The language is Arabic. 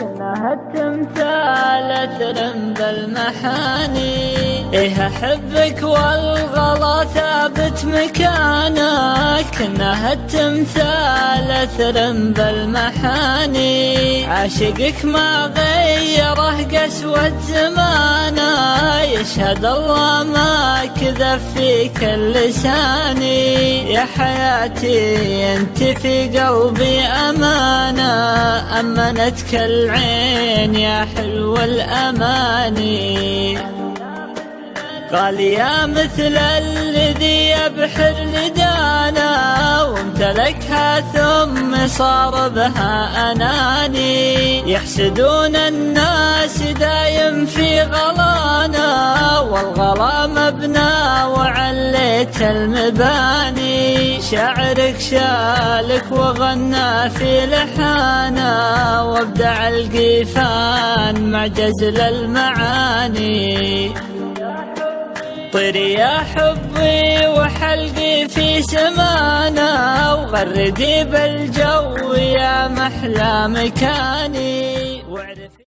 كأنها التمثال ترم بالمحاني. إيه أحبك والغلا ثابت مكانك، كأنها التمثال ترم بالمحاني. عاشقك ما غيره قسوة زمانه، يشهد الله ما كذب فيك اللساني. يا حياتي انت في قلبي أمانة، أمنتك العين يا حلو الأماني. قال يا مثل الذي يبحر لدانا، وامتلكها ثم صار بها أناني. يحسدون الناس دايم في غلانا، والغلا مبنى وعليت المباني. شاعرك شالك وغنى في لحانا، وابدع القيفان مع جزل المعاني. طيري يا حبي وحلقي في سمانا، وغردي بالجو يا محلى مكاني.